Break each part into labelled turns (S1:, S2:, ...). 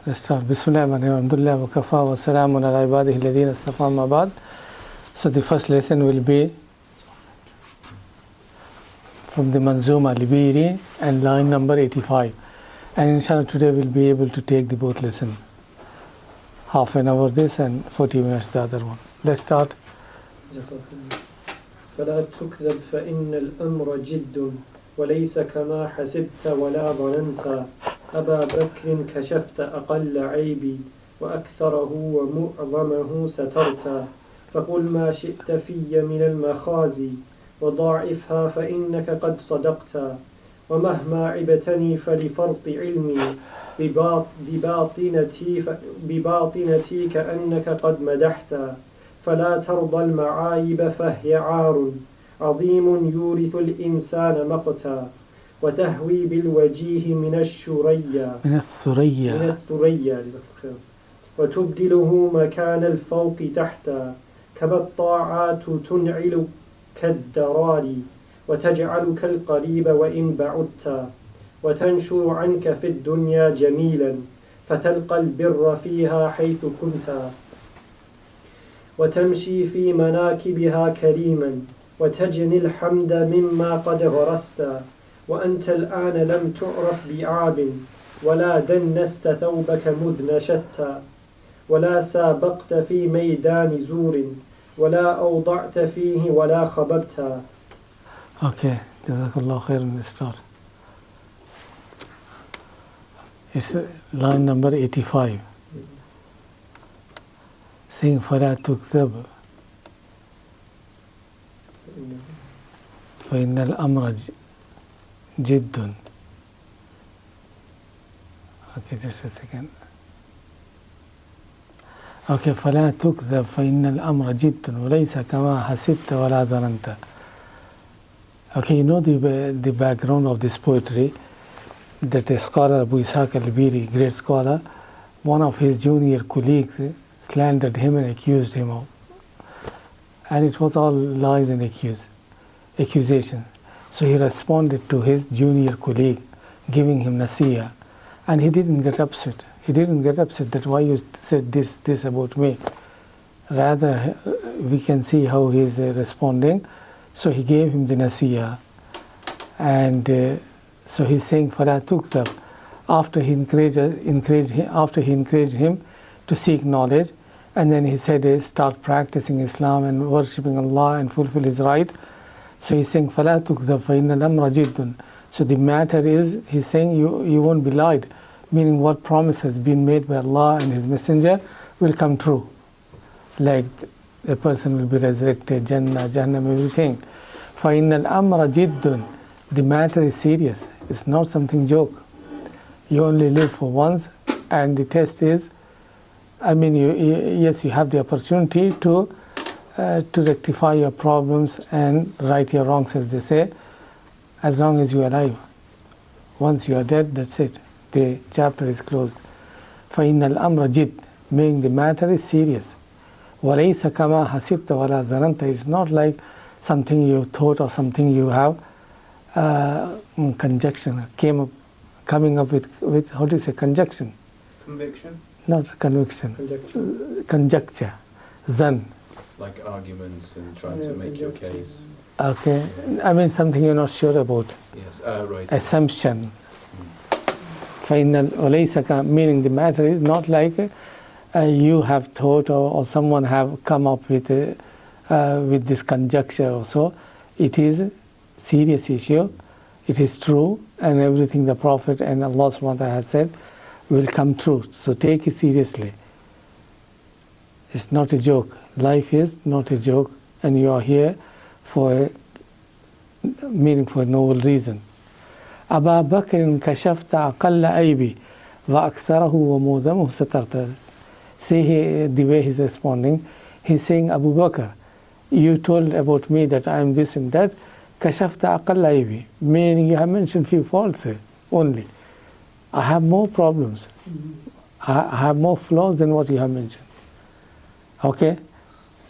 S1: Let's start. Bismillahirrahmanirrahim. Alhamdulillah wa kafa wa salamun ala ibadihi alladhina istafa ma ba'd. So the first lesson will be from the Manzoomah Albiri and line number 85. And inshallah today we'll be able to take the both lesson. Half an hour this and 40 minutes the other one. Let's start.
S2: فلا تكذب فإن الأمر جد وليس كما حسبت ولا ظننت أبا بكر كشفت أقل عيبي وأكثره ومعظمه سترت فقل ما شئت في من المخازي وضاعفها فإنك قد صدقت ومهما عبتني فلفرط علمي بباطنتي كأنك قد مدحت فلا ترضى المعايب فهي عار عظيم يورث الإنسان مقتا وتهوي بالوجيه من الثريا وتبدله مكان الفوق تحتا كما الطاعات تنعل كالدرار وتجعلك القريب وإن بعدت وتنشر عنك في الدنيا جميلا فتلقى البر فيها حيث كنت وتمشي في مناكبها كريما وتجني الحمد مما قد غرست وأنت الآن لم تعرف بعاب ولا دنست ثوبك مذ نشدت ولا سابقت في ميدان زور ولا أوضعت فيه ولا خببت.
S1: Okay, Jazakallah khair. Let's start. It's line number 85. Saying فَلَا تُكْذَبْ فَإِنَّ الْأَمْرَ جِدٌّ. Okay, just a second. Okay, فَلَا تُكْذَبْ فَإِنَّ الْأَمْرَ جِدٌّ وَلَيْسَ كَمَا حَسِبْتَ وَلَا ظَنَنْتَ. Okay, you know the background of this poetry, that a scholar, Abu Ishaq Albiri, great scholar, one of his junior colleagues slandered him and accused him of. And it was all lies and accusation. So he responded to his junior colleague, giving him nasiyah. And he didn't get upset. He didn't get upset that why you said this about me. Rather, we can see how he is responding. So he gave him the nasiyah. And so he's saying, فَلَا تُكْذَبْ. After he encouraged him to seek knowledge, and then he said, start practicing Islam and worshipping Allah and fulfill his right. So he's saying, فَلَا تُكْذَبْ فَإِنَّ الْأَمْرَ جِدٌّ. So the matter is, he's saying, you won't be lied, meaning what promise has been made by Allah and His Messenger will come true. Like a person will be resurrected, Jannah, Jahannam, everything. فَإِنَّ الْأَمْرَ جِدٌّ. The matter is serious. It's not something joke. You only live for once, and the test is, yes, you have the opportunity to rectify your problems and right your wrongs, as they say, as long as you are alive. Once you are dead, that's it. The chapter is closed. فَإِنَّ الْأَمْرَ جِدٌّ, meaning the matter is serious. وَلَيْسَ كَمَا حَسِبْتَ وَلَا ظَنَنْتَ. It's not like something you thought or something you have conjunction, coming up with how do you say conjunction? Conviction? Not conviction. Conjecture. Zan.
S3: Like arguments and trying to make your case.
S1: Okay. Yeah. Something you're not sure about.
S3: Yes, right.
S1: Assumption. Final, meaning the matter is not like you have thought or someone have come up with this conjecture or so. It is serious issue. It is true, and everything the Prophet and Allah subhanahu wa ta'ala has said will come true. So take it seriously. It's not a joke. Life is not a joke, and you are here for a noble reason. أبا بكر كشفت أقل عيبي وأكثره ومعظمه سترت. See the way he's responding. He's saying, Abu Bakr, you told about me that I am this and that. كشفت أقل عيبي, meaning you have mentioned few faults only. I have more problems. I have more flaws than what you have mentioned. Okay?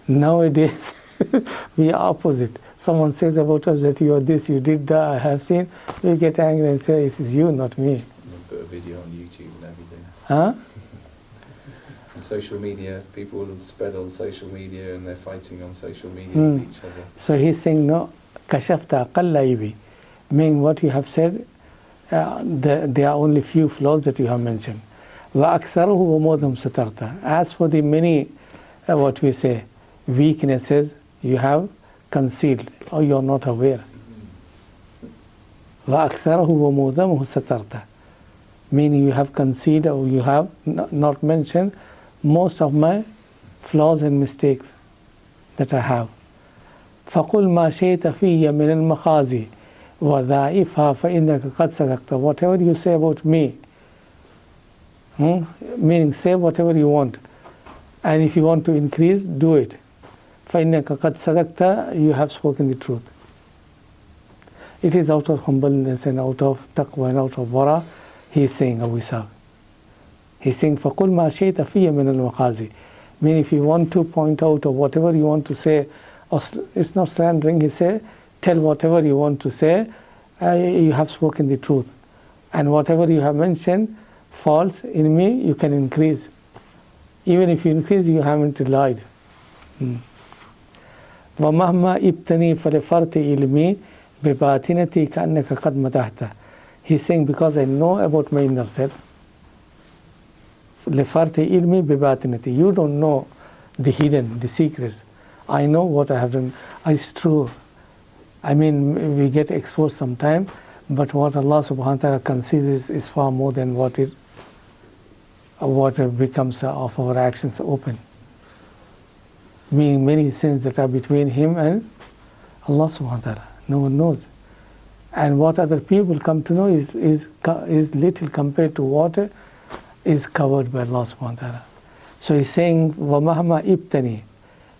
S1: Nowadays, we are opposite. Someone says about us that you are this, you did that, I have seen. We get angry and say, it is you, not me.
S3: Put a video on YouTube and everything.
S1: Huh?
S3: social media, people will spread on social media and they're fighting on social media with each other.
S1: So he's saying, no, kashafta aqalla aibi, meaning what you have said, there are only few flaws that you have mentioned. Wa aktharuhu wa mudhum satarta. As for the many, what we say, weaknesses, you have concealed or you are not aware. Wa aktharuhu wa mudhum satarta. Meaning you have concealed or you have not mentioned most of my flaws and mistakes that I have. فَقُلْ مَا شَيْتَ فِيَّ مِنَ الْمَخَازِي وَذَائِفْهَا فَإِنَّكَ قَدْ صَدَقْتَ. Whatever you say about me, meaning say whatever you want. And if you want to increase, do it. فَإِنَّكَ قَدْ صَدَقْتَ. You have spoken the truth. It is out of humbleness and out of taqwa and out of wara. He is saying, Abu Ishaq. He's saying, فَقُلْ مَا شَيْتَ فِيَّ مِنَ الْمَخَازِي. Meaning if you want to point out or whatever you want to say, or it's not slandering, he say, tell whatever you want to say, you have spoken the truth. And whatever you have mentioned, faults in me, you can increase. Even if you increase, you haven't lied. وَمَهْمَا إِبْتَنِي فَلِفَرْتِ إِلْمِي بِبَاطِنَتِي كَأَنَّكَ قَدْ مَدَحْتَ. He's saying, because I know about my inner self. لِفَرْتِ إِلْمِي بِبَاطِنَتِي. You don't know the hidden, the secrets. I know what I have done. It's true. I mean, we get exposed sometime, but what Allah subhanahu wa ta'ala conceals is far more than what becomes of our actions open. Meaning many sins that are between him and Allah subhanahu wa ta'ala. No one knows. And what other people come to know is little compared to what is covered by Allah subhanahu wa ta'ala. So he's saying, وَمَهْمَا إِبْتَنِي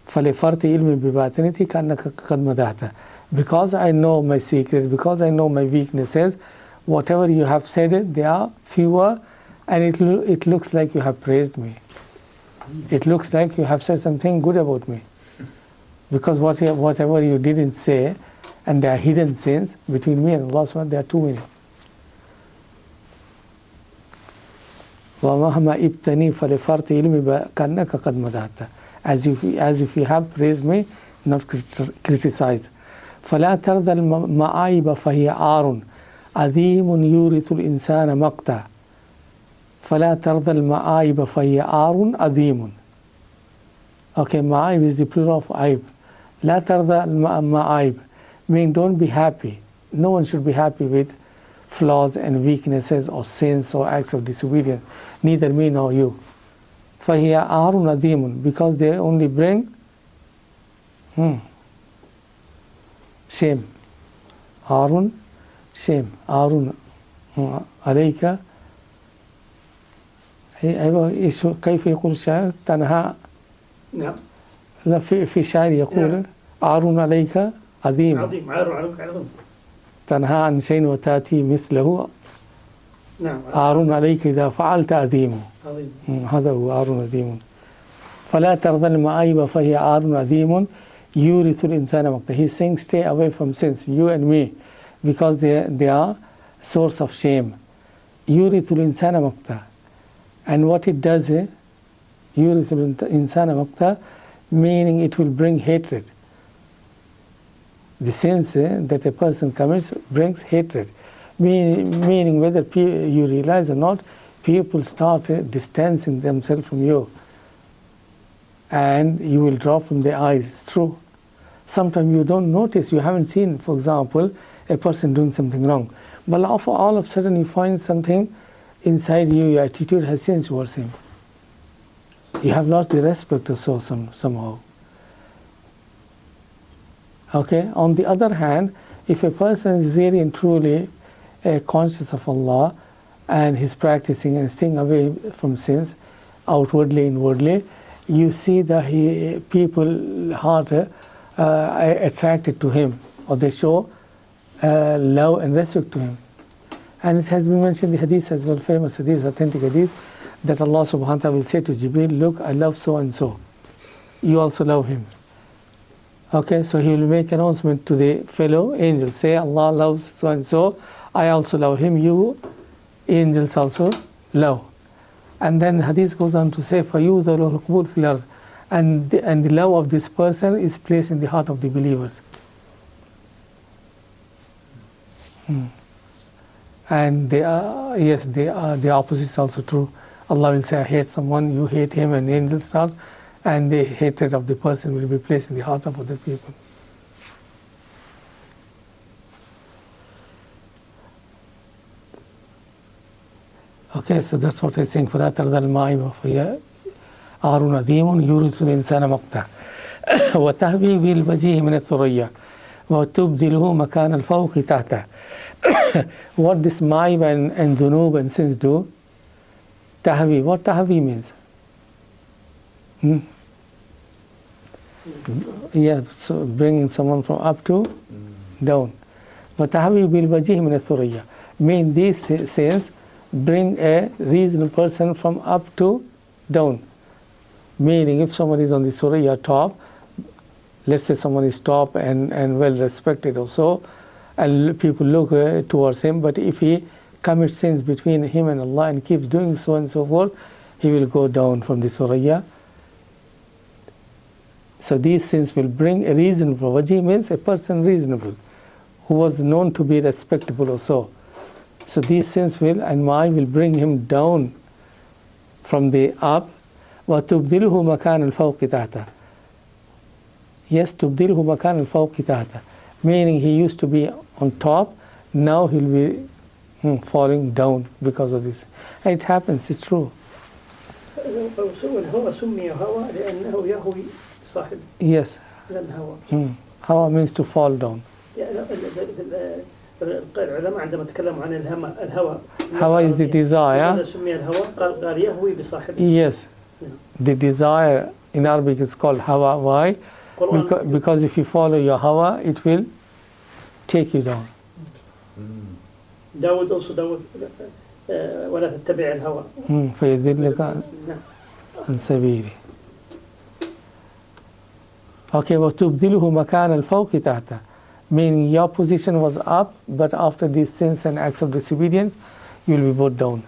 S1: فَلِفَرْتِ إِلْمِي بِبَاطِنِتِي كَأَنَّكَ قَدْ مَدَحْتَ. Because I know my secrets, because I know my weaknesses, whatever you have said, they are fewer, and it looks like you have praised me. It looks like you have said something good about me. Because whatever you didn't say, and there are hidden sins between me and Allah subhanahu wa ta'ala, there are too many. وَمَهْمَا إِبْتَنِي فَلِفَرْتِ إِلْمِي كَأَنَّكَ قَدْ مَدَحْتَ. As if you have praised me, not criticized. فَلَا تَرْضَ الْمَعَائِبَ فَهِيَ عَارٌ عَظِيمٌ يُورِثُ الْإِنسَانَ مَقْتَى. فَلَا تَرْضَ الْمَعَائِبَ فَهِيَ عَارٌ عَظِيمٌ. Okay, ma'aib is the plural of aib. لَا تَرْضَ الْمَعَائِبَ. Meaning don't be happy. No one should be happy with flaws and weaknesses or sins or acts of disobedience. Neither me nor you. فَهِيَ عَارٌ عَظِيمٌ. Because they only bring shame. عَارٌ, shame. عَارٌ عليك. كيف يقول الشاعر؟ تنهى.
S2: نعم.
S1: في شاعر يقول عَارٌ عليك عظيم.
S2: عظيم. عار عليك عظيم.
S1: تنهى عن شيء وتأتي مثله.
S2: نعم.
S1: عار عليك إذا فعلت عظيم. هذا هو عار عظيم. فلا ترضى المعايب فهي عار عظيم يورث الإنسان مقتا. He's saying stay away from sins, you and me, because they are source of shame. يورث الإنسان مقتا. And what it does, يورث الإنسان مقتا, meaning it will bring hatred. The sins that a person commits brings hatred. Meaning whether you realize or not, people start distancing themselves from you. And you will draw from their eyes. It's true. Sometimes you don't notice, you haven't seen, for example, a person doing something wrong. But all of a sudden you find something inside you, your attitude has changed towards him. You have lost the respect or so somehow. Okay. On the other hand, if a person is really and truly conscious of Allah and he's practicing and staying away from sins, outwardly, inwardly, you see that people heart attracted to him, or they show love and respect to him. And it has been mentioned in the hadith as well, famous hadith, authentic hadith, that Allah subhanahu wa ta'ala will say to Jibreel, look, I love so and so. You also love him. Okay, so he will make announcement to the fellow angels, say Allah loves so and so, I also love him, you angels also love. And then hadith goes on to say, فَيُوذَلُ الْقُبُولُ فِي الْأَرْضِ, and the love of this person is placed in the heart of the believers. And they are, yes, they are, the opposite is also true. Allah will say, I hate someone, you hate him, and angels start, and the hatred of the person will be placed in the heart of other people. Okay, so that's what I'm saying. فَلَا تَرْضَى الْمَائِبَ فَهِيَ عَارٌ عَظِيمٌ يُورِثُ الْإِنسَانَ مَقْتَهُ وَتَهْوِي بِالْوَجِهِ مِنَ الثُّرَيَّا وَتُبْدِلُهُ مَكَانَ الْفَوْقِ تَحْتَهُ. What this ma'ib and dhunub and sins do, tahwi, what tahwi means? Yeah, so bringing someone from up to down. وَتَهْوِي بِالْوَجِهِ مِنَ الثُّرَيَّا, mean these sins bring a reasonable person from up to down. Meaning if someone is on the Suraya top, let's say someone is top and well respected or so, and people look towards him, but if he commits sins between him and Allah and keeps doing so and so forth, he will go down from the Suraya. So these sins will bring a reasonable, wajih means a person reasonable, who was known to be respectable or so. So these sins will, and Ma'i will bring him down from the up. وَتُبْدِلُهُ مَكَانَ الْفَوْقِ تَحْتَهُ. Yes, تُبْدِلُهُ مَكَانَ الْفَوْقِ تَحْتَهُ. Meaning he used to be on top, now he'll be falling down because of this. And it happens, it's true. Yes. Hawa means to fall down.
S4: العلماء عندما تكلموا عن الهوى
S1: Hawa is the desire. Yes, the desire in Arabic is called hawa. Why? Because if you follow your hawa, it will take you down.
S4: داود also داود ولا تتبع الهوى
S1: فيذلك عن سبيله. Okay, وتبدله مكان الفوق تحته, meaning your position was up, but after these sins and acts of disobedience, you will be brought down.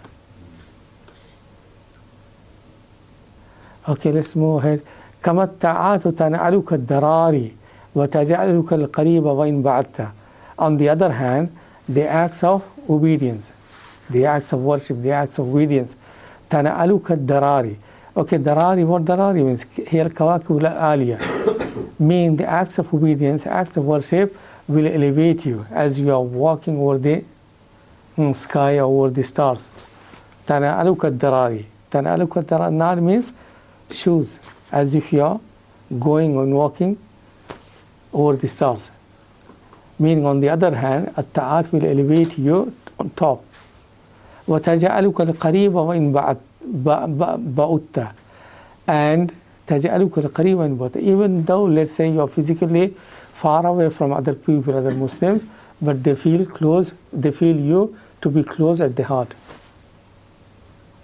S1: Okay, let's move ahead. كما الطاعات تنعلك الضراري وتجعلك القريب وإن بعدت. On the other hand, the acts of obedience, the acts of worship, the acts of obedience, تنعلك الضراري. Okay, darari, what darari means? Here, kawakib al-aliyah. Mean the acts of obedience, acts of worship will elevate you as you are walking over the sky or over the stars. تنعلك الضراري. تنعلك الضراري. Nar means shoes, as if you are going and walking over the stars. Meaning, on the other hand, at-ta'at will elevate you on top. وَتَجَعَلُكَ الْقَرِيبَ وَإِنْ بَعُدْتَ. And تَجَعَلُكَ الْقَرِيبَ وَإِنْ بَعُدْتَ. Even though, let's say, you are physically far away from other people, other Muslims, but they feel close, they feel you to be close at the heart.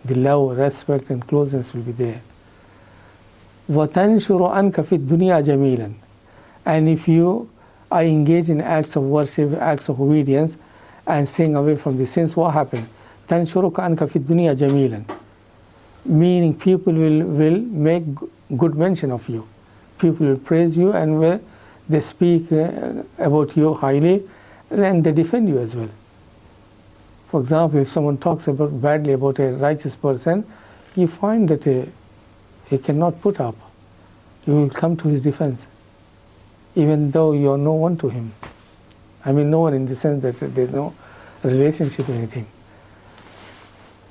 S1: The love, respect and closeness will be there. وَتَنْشُرُ أَنْكَ فِي الدُّنْيَا جَمِيلًا. And if you are engaged in acts of worship, acts of obedience, and staying away from the sins, what happens? تَنْشُرُكَ أَنْكَ فِي الدُّنْيَا جَمِيلًا. Meaning people will make good mention of you. People will praise you and they speak about you highly, and they defend you as well. For example, if someone talks badly about a righteous person, you find that he cannot put up. You will come to his defense, even though you are no one to him. I mean, no one in the sense that there is no relationship or anything.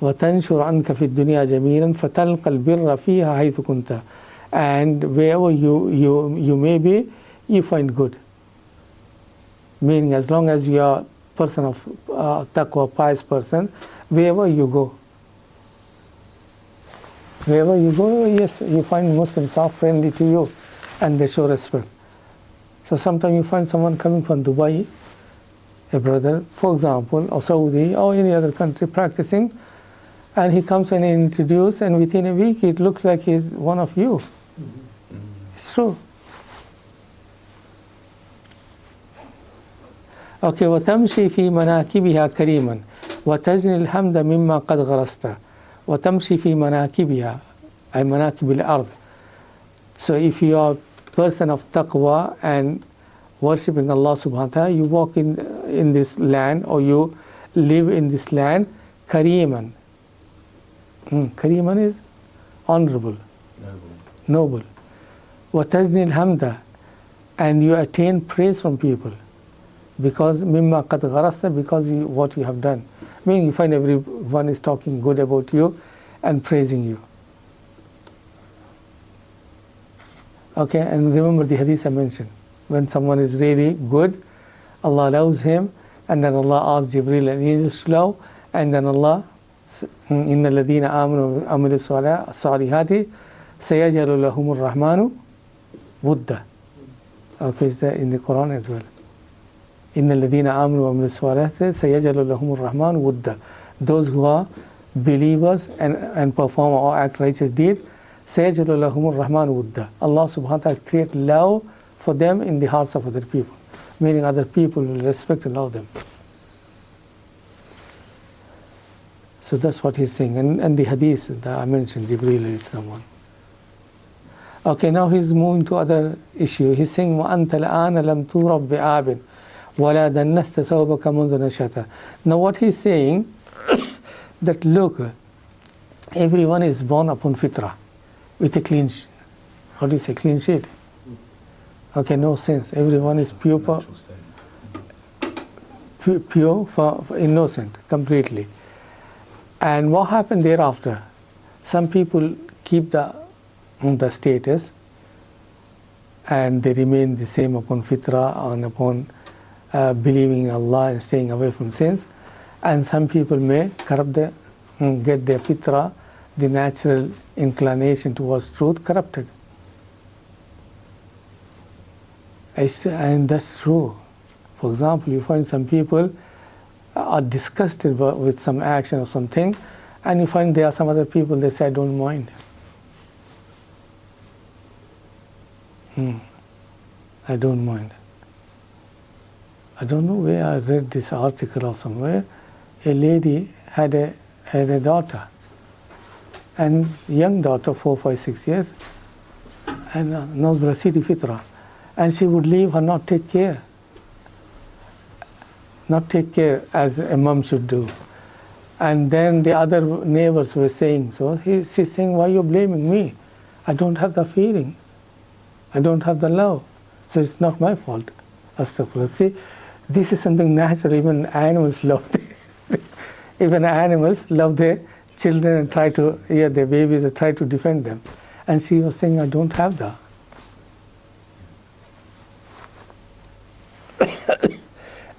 S1: وَتَنْشُرْ عَنْكَ فِي الدُّنْيَا جَمِيلًا فَتَلْقَ الْبِرَّ فِيهَا حَيْثُ كُنْتَ. And wherever you may be, you find good. Meaning, as long as you are a person of taqwa, pious person, wherever you go, yes, you find Muslims are friendly to you and they show respect. So sometimes you find someone coming from Dubai, a brother, for example, or Saudi or any other country practicing, and he comes and introduces, and within a week it looks like he's one of you. It's true. Okay, وَتَمْشِي فِي مَنَاكِبِهَا كَرِيمًا وَتَجْنِ الْحَمْدَ مِمَّا قَدْ غَرَسْتَ وتمشي في مناكبها أي مناكب الأرض. So if you are a person of taqwa and worshipping Allah subhanahu wa ta'ala, you walk in this land, or you live in this land, kariman. Kariman is honorable, noble. وتجني الحمد, and you attain praise from people because مما قد غرست, because what you have done. Meaning you find everyone is talking good about you and praising you. Okay, and remember the hadith I mentioned. When someone is really good, Allah loves him, and then Allah asks Jibreel and angels to love, and then Allah, إِنَّ الَّذِينَ آمَنُوا وَعَمِلُوا الصَّالِحَاتِ سَيَجْعَلُ لَهُمُ الرَّحْمَنُ وُدًّا. Okay, is that in the Quran as well? إِنَّ الَّذِينَ آمَنُوا وَعَمِلُوا الصَّالِحَاتِ سَيَجْعَلُ لَهُمُ الرَّحْمَنُ وُدًّا. Those who are believers and perform or act righteous deed, سَيَجْعَلُ لَهُمُ الرَّحْمَنُ وُدًّا. Allah subhanahu wa ta'ala create love for them in the hearts of other people, meaning other people will respect and love them. So that's what he's saying. And the hadith that I mentioned, Jibreel is someone. Okay, now he's moving to other issue. He's saying, وَأَنْتَ الْآنَ لَمْ تُورَبْ بِعَابٍ وَلَا دَنَّسْتَ ثَوْبَكَ مُنْذُ نَشَأْتَ. Now what he's saying, that look, everyone is born upon fitrah, with a clean, how do you say, clean sheet? Okay, no sense. Everyone is pure, for innocent, completely. And what happened thereafter? Some people keep the status, and they remain the same upon fitrah and upon believing in Allah and staying away from sins. And some people may corrupt get their fitrah, the natural inclination towards truth, corrupted. And that's true. For example, you find some people are disgusted with some action or something, and you find there are some other people, they say, I don't mind. I don't mind. I don't know where I read this article or somewhere. A lady had a daughter, and young daughter, 4, 5, 6 years, and Rasidi Fitra, and she would leave her, not take care as a mom should do. And then the other neighbors were saying, so she's saying, why are you blaming me? I don't have the feeling. I don't have the love. So it's not my fault. Astaghfirullah. See, this is something natural. Even animals love even animals love their children and try to, their babies, and try to defend them. And she was saying, I don't have that.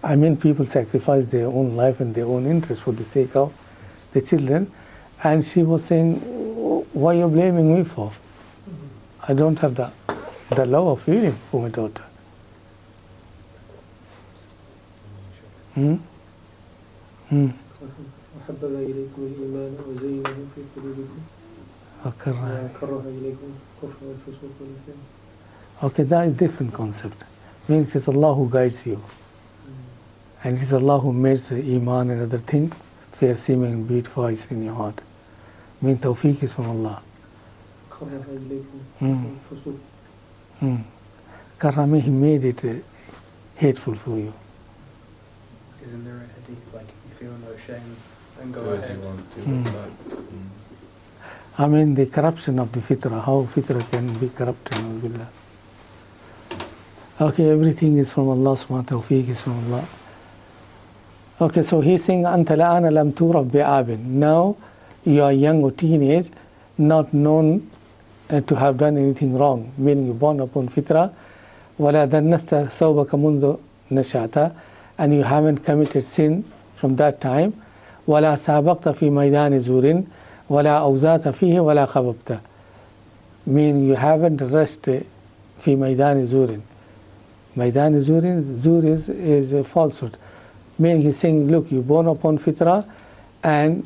S1: I mean, people sacrifice their own life and their own interest for the sake of the children. And she was saying, why are you blaming me for? I don't have the love of feeling for my daughter.
S2: وحبب إليكم الإيمان وزينه في قلوبكم وكره إليكم الكفر والفسوق والعصيان.
S1: Okay, that is a different concept. Meaning it is Allah who guides you. And it is Allah who makes the Iman and other things fair seeming and beautiful in your heart. Meaning tawfiq is from Allah.
S2: كره إليكم الفسوق.
S1: Karame, He made it hateful for you.
S5: Isn't there a hadith like, if you feel no shame, then go
S3: Do as
S5: ahead?
S3: you want, do what you like.
S1: I mean, the corruption of the fitrah, how fitrah can be corrupted. Okay, everything is from Allah, subhanahu tawfiq is from Allah. Okay, so he's saying, أَنْتَ لَآنَ لَمْ تُورَبْ بِعَابٍ. Now, you are young or teenage, not known to have done anything wrong, meaning you're born upon fitrah, وَلَا دَنَّسْتَ ثَوْبَكَ مُنْذُ نَشَأْتَ, and you haven't committed sin from that time, وَلَا سَابَقْتَ فِي مَيْدَانِ زُورٍ وَلَا أَوْزَاتَ فِيهِ وَلَا خَبَبْتَ, meaning you haven't rushed فِي مَيْدَانِ زُورٍ. مَيْدَانِ زُورٍ, zur is a falsehood. Meaning he's saying, look, you're born upon fitrah, and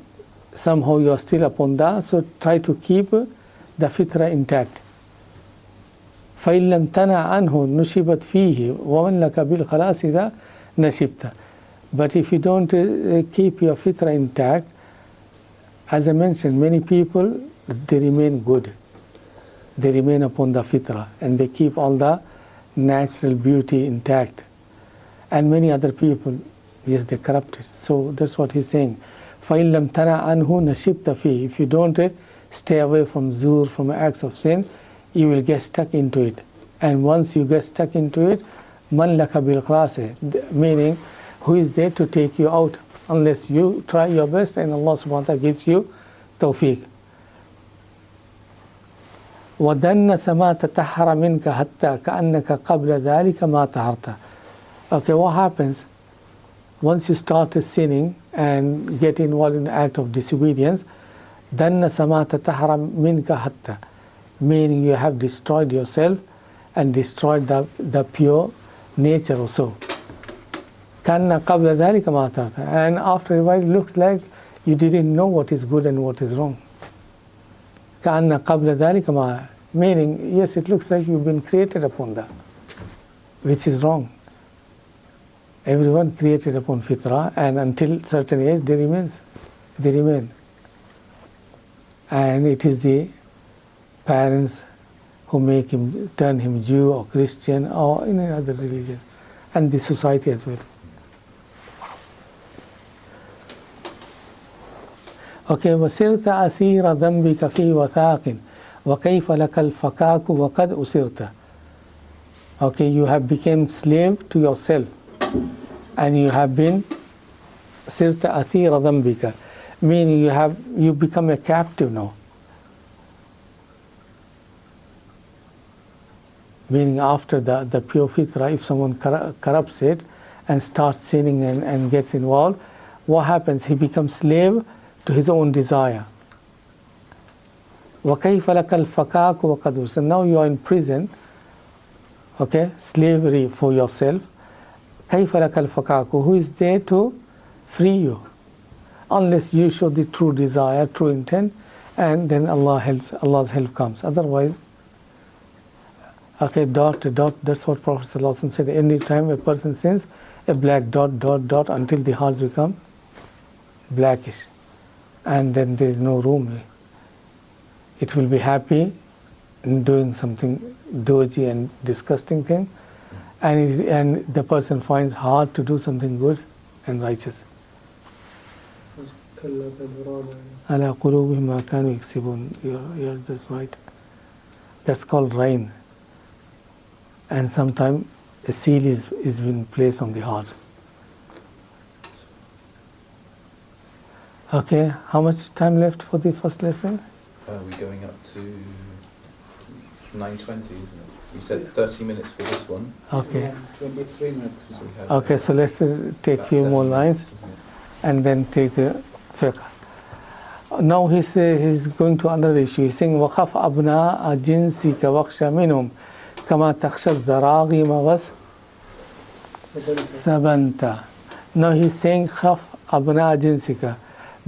S1: somehow you are still upon that, so try to keep the fitrah intact. فَإِن لَمْ تَنَعْ عَنْهُ نُشِبَتْ فِيهِ وَمَنْ لَكَ بِالْخَلَاصِ إِذَا نَشِبْتَ. But if you don't keep your fitrah intact, as I mentioned, many people, they remain good. They remain upon the fitrah and they keep all the natural beauty intact. And many other people, yes, they corrupted. So that's what he's saying. فَإِن لَمْ تَنَعْ عَنْهُ نَشِبْتَ فِيهِ. If you don't stay away from zur, from acts of sin, you will get stuck into it. And once you get stuck into it, مَنْ لَكَ بِالْخَلَاصِ, meaning, who is there to take you out? Unless you try your best and Allah subhanahu wa ta'ala gives you tawfiq. وَدَنَّسَ مَا تَتَحَّرَ مِنْكَ حَتَّى كَأَنَّكَ قَبْلَ ذَلِكَ مَا تَحَرْتَ. Okay, what happens? Once you start sinning and get involved in an act of disobedience, دَنَّسَ مَا تَتَحَّرَ مِنْكَ حَتَّى, meaning you have destroyed yourself and destroyed the pure nature also. كَأَنَّ قَبْلَ ذَلِكَ مَا تَحَرْتَ. And after a while, it looks like you didn't know what is good and what is wrong. كَأَنَّ قَبْلَ ذَلِكَ مَا, meaning, yes, it looks like you've been created upon that, which is wrong. Everyone created upon fitrah, and until certain age they remain. And it is the parents who make him, turn him Jew or Christian or in another religion, and the society as well. Okay, وَسِرْتَ أَثِيرَ ذَنْبِكَ فِي وَثَاقٍ وَكَيْفَ لَكَ الْفَكَاكُ وَقَدْ أُسِرْتَ. Okay, you have become slave to yourself, and you have been sirta athira dhanbika, meaning you become a captive now. Meaning after the pure fitrah, if someone corrupts it and starts sinning and gets involved, what happens? He becomes slave to his own desire. وَكَيْفَ لَكَ الْفَكَاكُ وَقَدْ أُسِرْتَ. Now you are in prison, okay, slavery for yourself. كَيْفَ لَكَ الْفَكَاكُ, who is there to free you? Unless you show the true desire, true intent, and then Allah's help comes. Otherwise, okay, dot, that's what Prophet ﷺ said. Any time a person sins, a black dot until the hearts become blackish. And then there is no room. It will be happy in doing something dodgy and disgusting thing, and the person finds hard to do something good and righteous. عَلَى قُلُوبِهِمْ مَا كَانُوا يَكْسِبُونَ. You're just right. That's called rain. And sometimes a seal is being placed on the heart. Okay, how much time left for the first lesson?
S3: We're going up to 9:20, isn't it? We said 30 minutes for this one.
S1: Okay.
S5: 23 minutes.
S3: So we have
S1: Okay, so let's take a few more lines
S3: isn't it?
S1: and then take fiqh. Now he's going to another issue. He's saying وَخَفْ أَبْنَاءَ جِنْسِكَ وَخْشَ مِنْهُمْ كَمَا تَخْشَى الذَّرَاغِمَ وَالسَّبَنْتَ. Now he's saying خَفْ أَبْنَاءَ جِنْسِكَ,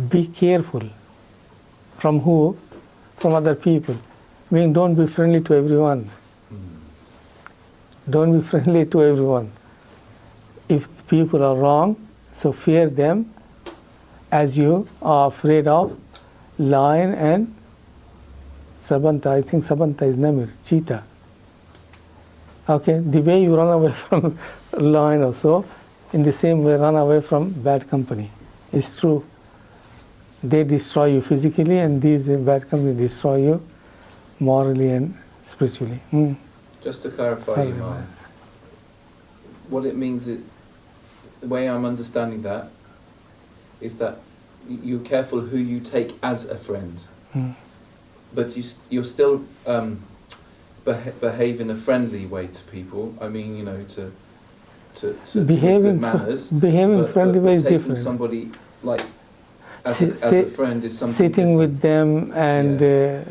S1: be careful. From who? From other people. Meaning don't be friendly to everyone. Don't be friendly to everyone. If people are wrong, so fear them as you are afraid of lion and sabanta. I think sabanta is namir, cheetah. Okay, the way you run away from lion or so, in the same way run away from bad company. It's true. They destroy you physically, and these bad company destroy you morally and spiritually.
S3: Just to clarify, Imam, what it means, the way I'm understanding that, is that you're careful who you take as a friend, but you're still behave in a friendly way to people. I mean, you know, to
S1: behaving
S3: manners.
S1: Behaving friendly way is
S3: taking
S1: different.
S3: Somebody like as a friend is something
S1: sitting
S3: different.
S1: with them and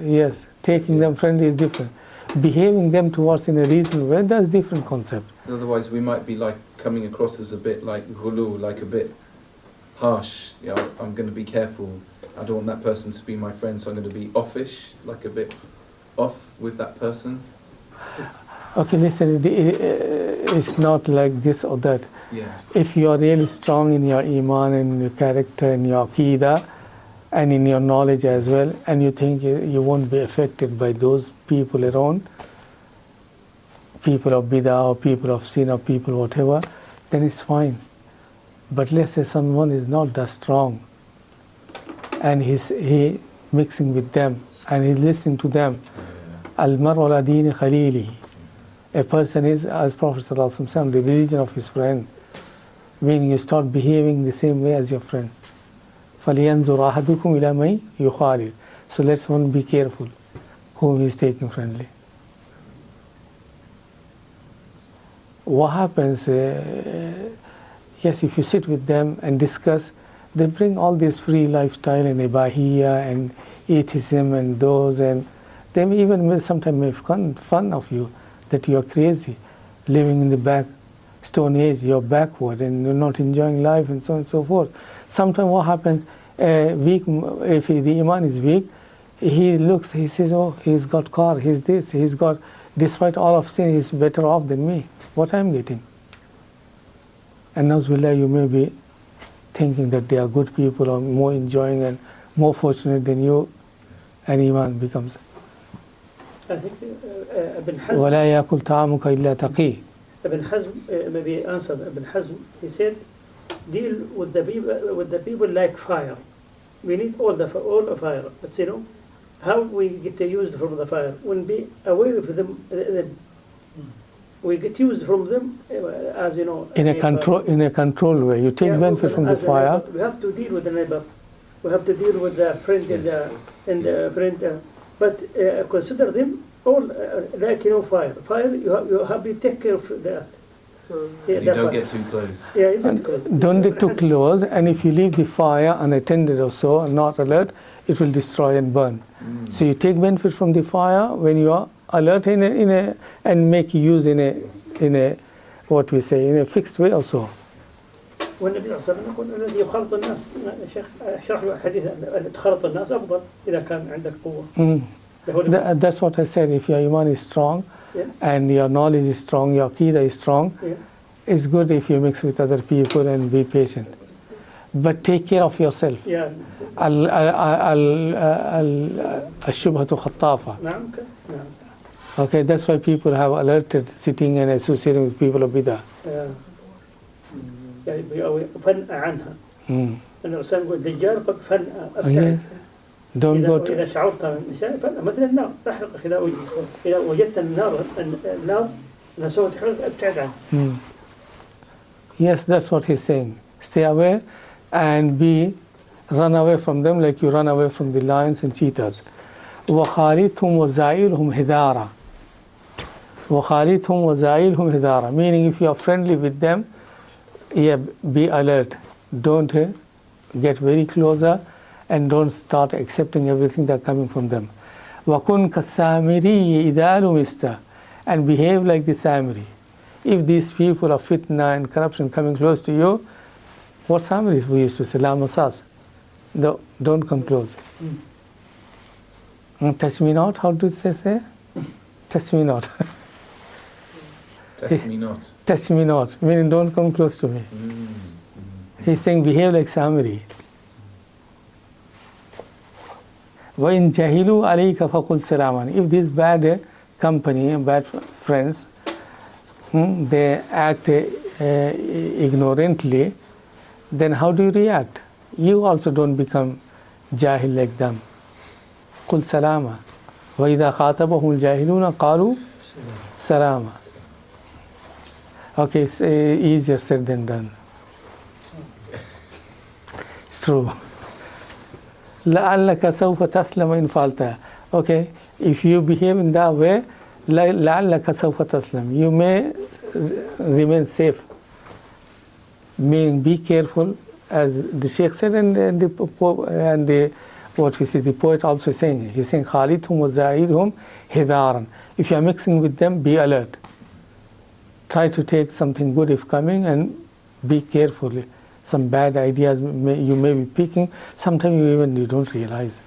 S1: yes, taking them friendly is different. Behaving them towards in a reasonable way, that's different concept.
S3: Otherwise, we might be like coming across as a bit like ghulu, like a bit harsh. You know, I'm going to be careful. I don't want that person to be my friend, so I'm going to be offish, like a bit off with that person.
S1: Okay, listen, it's not like this or that.
S3: Yeah.
S1: If you are really strong in your iman and your character and your aqidah, and in your knowledge as well, and you think you won't be affected by those people around, people of bid'ah or people of sin or people whatever, then it's fine. But let's say someone is not that strong, and he mixing with them and he's listening to them. Al-mar'u ala dini khalili. A person is, as Prophet ﷺ said, the religion of his friend, meaning you start behaving the same way as your friends. فَلْيَنْظُرْ أَحَدُكُمْ إِلَى مَنْ يُخَالِلُ. So let's one be careful whom he's taking friendly. What happens, yes, if you sit with them and discuss, they bring all this free lifestyle and Ibahiyya and atheism and those, and they may even sometimes make fun of you that you are crazy, living in the back stone age, you're backward and you're not enjoying life and so on and so forth. Sometimes what happens, weak, if the Iman is weak, he looks, he says, oh, he's got car, he's this, he's got, despite all of sin, he's better off than me. What I'm getting? And Nazbillah, you may be thinking that they are good people or more enjoying and more fortunate than you, and Iman becomes.
S4: I think Ibn Hazm.
S1: وَلَا يَأْكُلْ طَعَامُكَ إِلَّا تَقِي.
S4: Ibn Hazm maybe answered. Ibn Hazm, he said, deal with the people like fire. We need all the fire. But you know, how we get used from the fire? When be away from them, we get used from them as you know.
S1: In a controlled way, you take benefit from the fire.
S4: We have to deal with the neighbor. We have to deal with the friend and the friend. But consider them all like fire. Fire, you have to take care of that.
S3: You don't get too close.
S4: Yeah, you don't close.
S1: Don't get too close, and if you leave the fire unattended or so, not alert, it will destroy and burn. So you take benefit from the fire when you are alert and make use in a what we say, in a fixed way also.
S4: والنبي صلى الله عليه وسلم يقول الذي يخالط الناس شيخ اشرح له حديث ان تخالط الناس افضل اذا كان عندك قوه.
S1: That's what I said. If your iman is strong, and your knowledge is strong, your aqidah is strong, it's good if you mix with other people and be patient. But take care of yourself.
S4: Yeah.
S1: الشبهة خطافة.
S4: نعم.
S1: Okay, that's why people have alerted sitting and associating with people of bid'ah.
S4: فنأ عنها. الإنسان يقول الدجال قد فنأ.
S1: Don't go to.
S4: إذا شعرت فنأ مثل النار تحرق إذا وجدت النار أنها سوف تحرق ابتعد عنها.
S1: Yes, that's what he's saying. Stay away and run away from them like you run away from the lions and cheetahs. وَخَالِدْهُمْ وَزَائِلْهُمْ هِدَارًا. وَخَالِدْهُمْ وَزَائِلْهُمْ هِدَارًا. Meaning if you are friendly with them, be alert. Don't get very closer and don't start accepting everything that's coming from them. وَكُنْ كَالسَّامِرِيِّ إِذَا لُمِسْتَ. And behave like the Samiri. If these people of fitna and corruption coming close to you, what Samiris we used to say, La Masas. Don't come close. Touch me not, how do they say? Touch me not.
S3: Test me not.
S1: Touch me not, meaning don't come close to me. He's saying behave like Samiri. وَإِن جَهِلُوا عَلَيْكَ فَقُلْ سَلَامًا. If this bad company, bad friends, they act ignorantly, then how do you react? You also don't become jahil like them. قُلْ سَلَامًا وَإِذَا خَاطَبَهُمُ الْجَاهِلُونَ قَالُوا سَلَامًا. Okay, it's easier said than done. It's true. لَعَلَّكَ سَوْفَ تَسْلَمَ إِنْ فَعَلْتَ. Okay, if you behave in that way, لَعَلَّكَ سَوْفَ تَسْلَمَ. You may remain safe. Meaning be careful, as the Sheikh said, and the what we see, the poet also saying. He's saying, خَالِدْهُمْ وَزَائِرْهُمْ هِدَارًا. If you are mixing with them, be alert. Try to take something good if coming and be careful. Some bad ideas you may be picking. Sometimes you don't realize.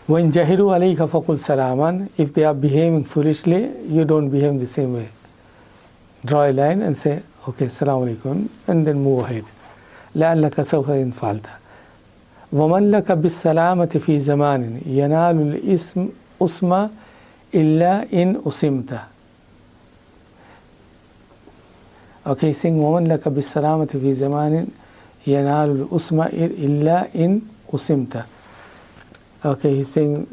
S1: When jahiru alayka faqul salaman, if they are behaving foolishly, you don't behave the same way. Draw a line and say, okay, assalamu alaikum, and then move ahead. لَعَلَّكَ سَوْفَ إِنْ فَعَلْتَ. وَمَنْ لَكَ بِالسَّلَامَةِ فِي زَمَانٍ يَنَالُ الْأُسْمَ إِلَّا إِنْ أُسِمْتَ. Okay, saying وَمَنْ لَكَ بِالسَّلَامَةِ فِي زَمَانٍ يَنَالُ الْأُسْمَ إِلَّا إِنْ أُسِمْتَ. Okay, he's saying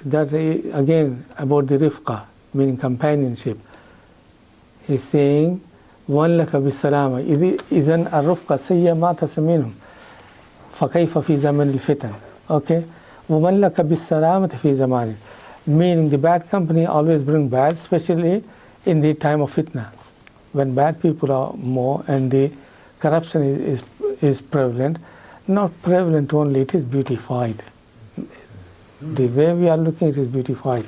S1: that again about the rifqa, meaning companionship. He's saying وَمَنْ لَكَ بِالسَّلَامَةِ إِذَنْ الرُّفْقَ سَيَّ مَا تَسْمِنْهُمْ فَكَيْفَ فِي زَمَنِ الْفِتَنِ. Okay, وَمَنْ لَكَ بِالسَّلَامَةِ فِي زَمَانٍ, meaning the bad company always bring bad, especially in the time of fitna, when bad people are more and the corruption is prevalent. Not prevalent only, it is beautified. The way we are looking, it is beautified.